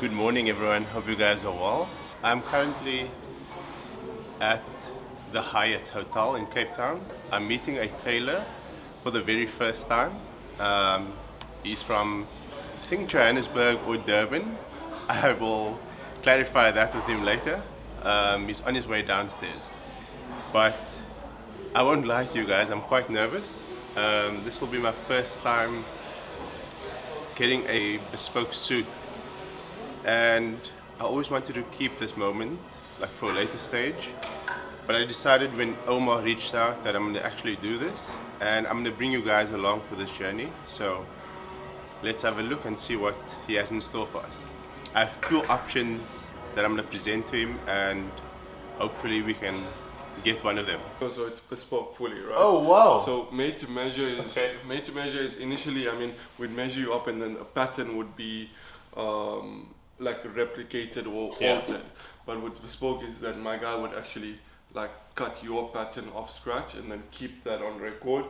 Good morning, everyone. Hope you guys are well. I'm currently at the Hyatt Hotel in Cape Town. I'm meeting a tailor for the very first time. He's from, I think, Johannesburg or Durban. I will clarify that with him later. He's on his way downstairs. But I won't lie to you guys, I'm quite nervous. This will be my first time getting a bespoke suit, and I always wanted to keep this moment like for a later stage, but I decided when Omar reached out that I'm going to actually do this, and I'm going to bring you guys along for this journey. So let's have a look and see what he has in store for us. I have two options that I'm going to present to him, and hopefully we can get one of them. So it's bespoke fully, right? Oh wow. So made to measure is Okay. made to measure is initially, we'd measure you up and then a pattern would be like replicated or Yeah. altered. But with bespoke is that my guy would actually like cut your pattern off scratch and then keep that on record.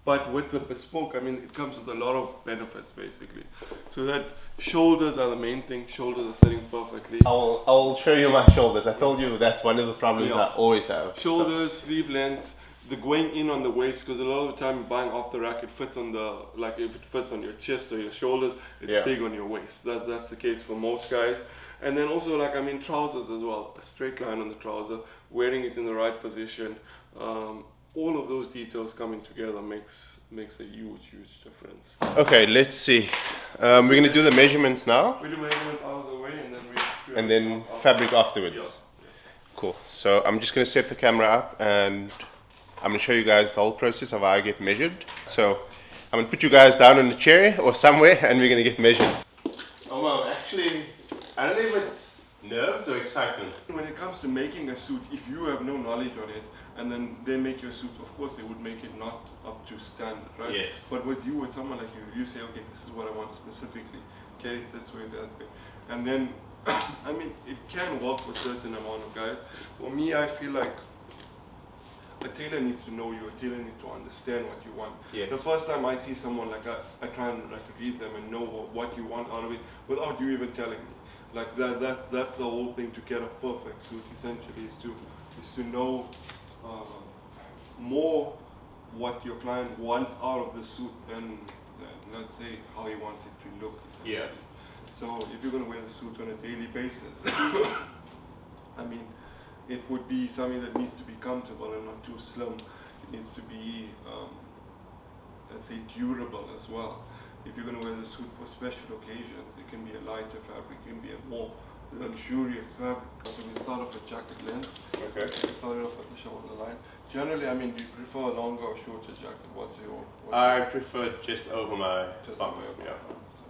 But with the bespoke, it comes with a lot of benefits basically. So that shoulders are the main thing. Shoulders are sitting perfectly. I'll show you my shoulders. I told you that's one of the problems Yeah. I always have. Shoulders, sleeve lengths, the going in on the waist, because a lot of the time buying off the rack, it fits on the, like if it fits on your chest or your shoulders, it's Yeah. big on your waist. That's the case for most guys. And then also trousers as well, a straight line on the trouser, wearing it in the right position. All of those details coming together makes a huge difference. Okay, let's see. We're going to do the measurements now, We do measurements out of the way and then fabric afterwards. Yeah. Cool. So I'm just going to set the camera up, and I'm going to show you guys the whole process of how I get measured. So I'm going to put you guys down on a chair or somewhere, and we're going to get measured. Oh wow, actually, I don't know if it's nerves or excitement. When it comes to making a suit, if you have no knowledge on it, and then they make your suit, of course they would make it not up to standard, right? Yes. But with someone like you say, okay, this is what I want specifically, get it this way, that way. And then, it can work for a certain amount of guys. For me, I feel like a tailor needs to know you, a tailor needs to understand what you want. Yeah. The first time I see someone like that, I try and read them and know what you want out of it without you even telling me. Like that's the whole thing to get a perfect suit essentially is to know more what your client wants out of the suit than let's say how he wants it to look essentially. Yeah. So if you're going to wear the suit on a daily basis, it would be something that needs to be comfortable and not too slim. It needs to be, let's say, durable as well. If you're going to wear the suit for special occasions, it can be a lighter fabric, it can be a more luxurious fabric. So we start off at jacket length. Okay. We started off at the shoulder line. Generally, do you prefer a longer or shorter jacket? What's I prefer just over my just bum. the way Yeah. about it. So,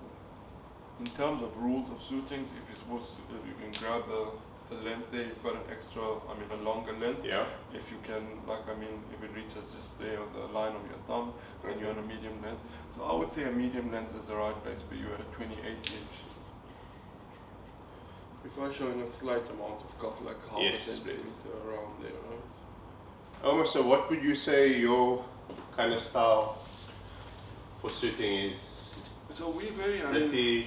in terms of rules of suitings, if you can grab the length there, you've got an extra, a longer length. Yeah. If you can, if it reaches just there on the line of your thumb, then you're on a medium length. So I would say a medium length is the right place for you at a 28-inch. Before showing a slight amount of cuff, like half Yes, a centimeter around there, right? Omar, so what would you say your kind of style for suiting is? So we vary, British?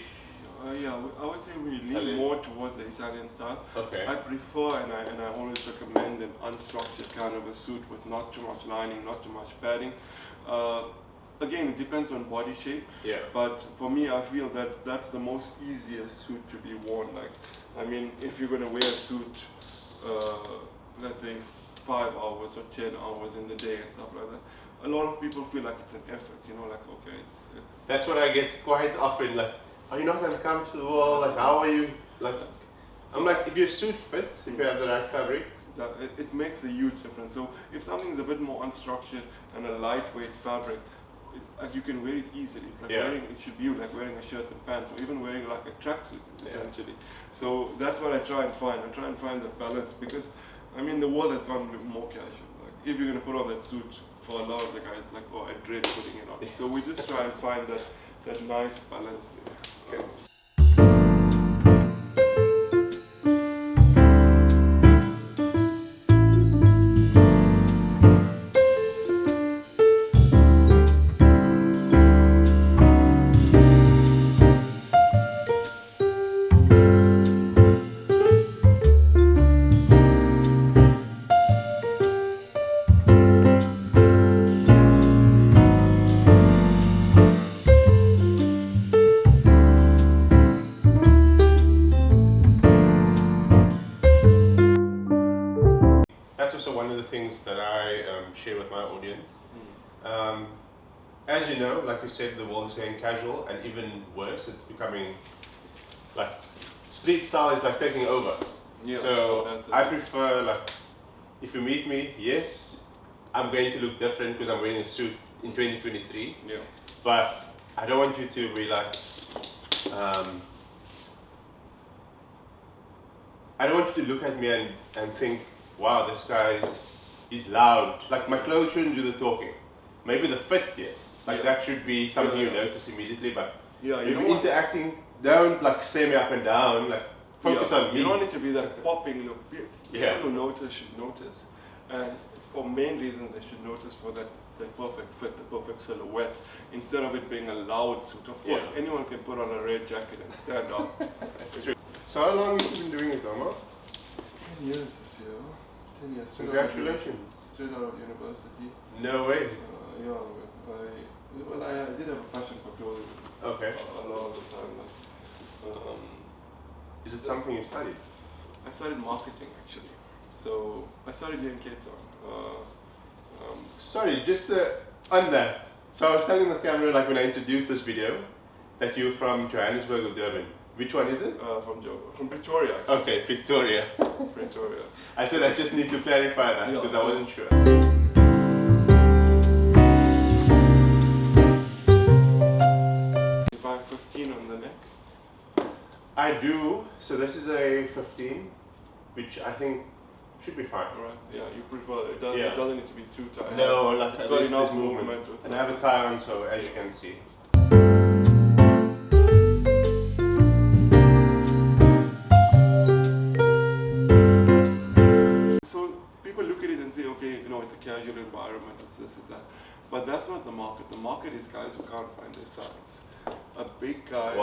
I would say we lean Italian. more towards the Italian style. Okay. I prefer and I always recommend an unstructured kind of a suit with not too much lining, not too much padding. Again, it depends on body shape. Yeah. But for me, I feel that that's the most easiest suit to be worn. If you're gonna wear a suit, let's say 5 hours or 10 hours in the day and stuff like that, a lot of people feel like it's an effort. Okay, it's. That's what I get quite often. Like, are you not uncomfortable? Like, how are you? Like, I'm like, if your suit fits, if you have the right fabric. It makes a huge difference. So if something is a bit more unstructured and a lightweight fabric, you can wear it easily. It's like it should be like wearing a shirt and pants, or even wearing like a tracksuit essentially. So that's what I try and find. I try and find that balance because the world has gone more casual. Like if you're gonna put on that suit, for a lot of the guys, like, oh, I dread putting it on. So we just try and find that nice balance there. Okay. share with my audience. As you know, like you said, the world is going casual, and even worse, it's becoming like street style is like taking over. Yeah, so I prefer, like, if you meet me, yes, I'm going to look different because I'm wearing a suit in 2023. Yeah. But I don't want you to be like, I don't want you to look at me and think, wow, this guy is loud. Like, my clothes shouldn't do the talking. Maybe the fit, yes. Like, that should be something you notice immediately. But yeah, if you're interacting, don't like stare me up and down. Like, focus on me. You don't need to be that popping look. People who notice should notice. And for main reasons, they should notice for that perfect fit, the perfect silhouette, instead of it being a loud suit. Of course, anyone can put on a red jacket and stand up. So how long have you been doing it, Omar? 10 years this year. 10 years. Congratulations. Straight out of university. No ways. I did have a passion for clothing. Okay. A lot of the time. Is it something you studied? I studied marketing actually. So I studied here in Cape Town. Sorry, just on that. So I was telling the camera, like when I introduced this video, that you're from Johannesburg or Durban. Which one is it? From Pretoria. Actually. Okay, Pretoria. Pretoria. I said I just need to clarify that because I wasn't sure. If I'm 15 on the neck? I do. So this is a 15, which I think should be fine. Right. Yeah, you prefer it. It doesn't need to be too tight. No, like it's got enough movement. And I have a tie on, so as you can see. So people look at it and say, okay, it's a casual environment, it's this, it's that. But that's not the market. The market is guys who can't find their size. A big guy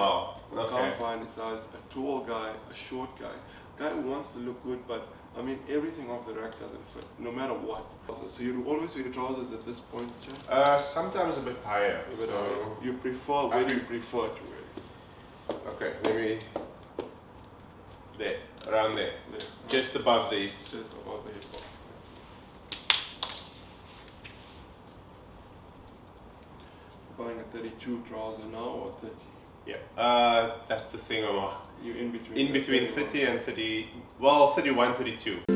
who can't find his size, a tall guy, a short guy who wants to look good, but I mean, everything off the rack doesn't fit, no matter what. So you always wear your trousers at this point, Chad? Sometimes a bit higher. You prefer, where do you prefer to wear? Okay, let me, there, around there. Just above the hip. Just above the hip. Buying a 32 trouser now or 30? Yeah, that's the thing, Omar. You're in between. In between 30 and 30, well, 31, 32. Do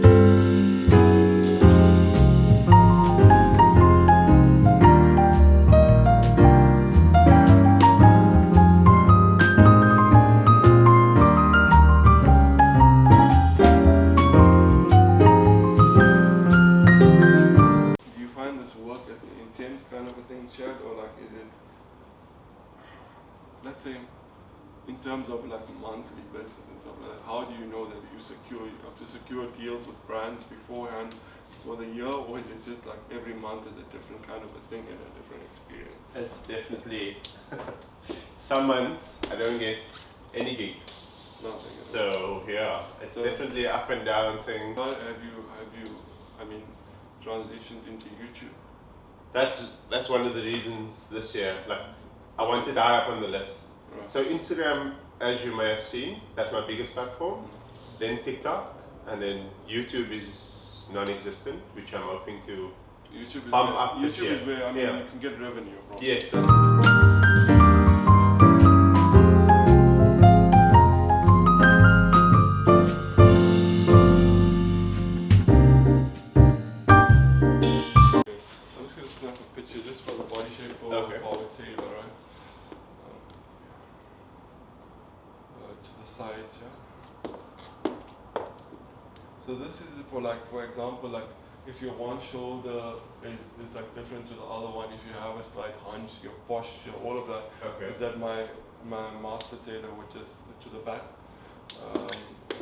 you find this work as an intense kind of a thing, Chad, or like is it, let's say, in terms of like monthly business and stuff like that, how do you know that you have to secure deals with brands beforehand for the year, or is it just like every month is a different kind of a thing and a different experience? It's definitely, some months I don't get any gigs. Nothing. So yeah, it's definitely an up and down thing. Have you, I mean, transitioned into YouTube? That's one of the reasons this year, like I wanted high up on the list. Right. So Instagram, as you may have seen, that's my biggest platform. Then TikTok, and then YouTube is non-existent, which I'm hoping to bump up this year. YouTube is where you can get revenue from. Yes. I'm just going to snap a picture just for the body shape for our tailor, right? To the sides, yeah. So this is for like, for example, like if your one shoulder is like different to the other one, if you have a slight hunch, your posture, all of that. Okay. Is that my master tailor would just to the back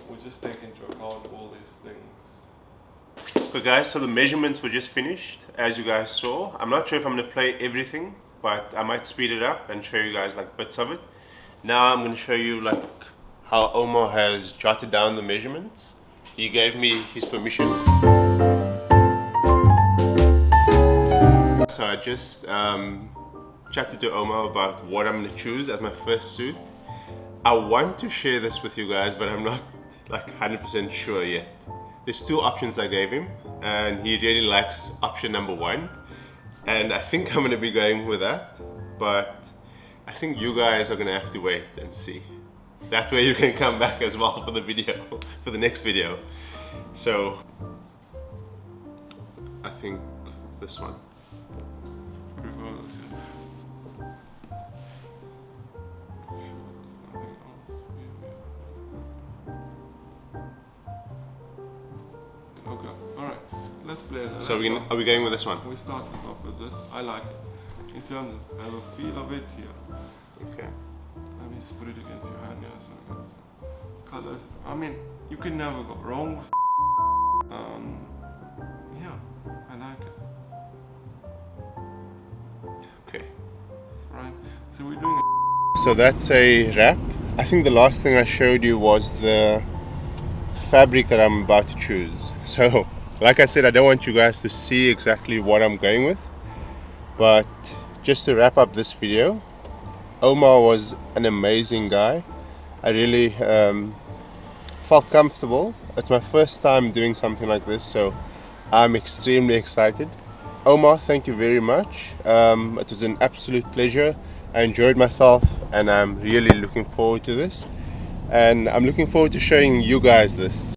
would just take into account all these things. So guys, so the measurements were just finished, as you guys saw. I'm not sure if I'm going to play everything, but I might speed it up and show you guys like bits of it. Now I'm going to show you like how Omar has jotted down the measurements. He gave me his permission. So I just chatted to Omar about what I'm going to choose as my first suit. I want to share this with you guys, but I'm not like 100% sure yet. There's two options I gave him, and he really likes option number 1, and I think I'm gonna be going with that, but I think you guys are gonna have to wait and see. That way you can come back as well for the video, for the next video. So I think this one. Okay, alright, let's play that. So are we going with this one? We're starting off with this. I like it. In terms of, I have a feel of it here. Okay. Let me just put it against your hand here. So colors. I mean, you can never go wrong with yeah, I like it. Okay. Right, so we're doing So that's a wrap. I think the last thing I showed you was the fabric that I'm about to choose. So like I said, I don't want you guys to see exactly what I'm going with, but just to wrap up this video, Omar was an amazing guy. I really felt comfortable. It's my first time doing something like this, so I'm extremely excited. Omar, thank you very much. It was an absolute pleasure. I enjoyed myself, and I'm really looking forward to this. And I'm looking forward to showing you guys this.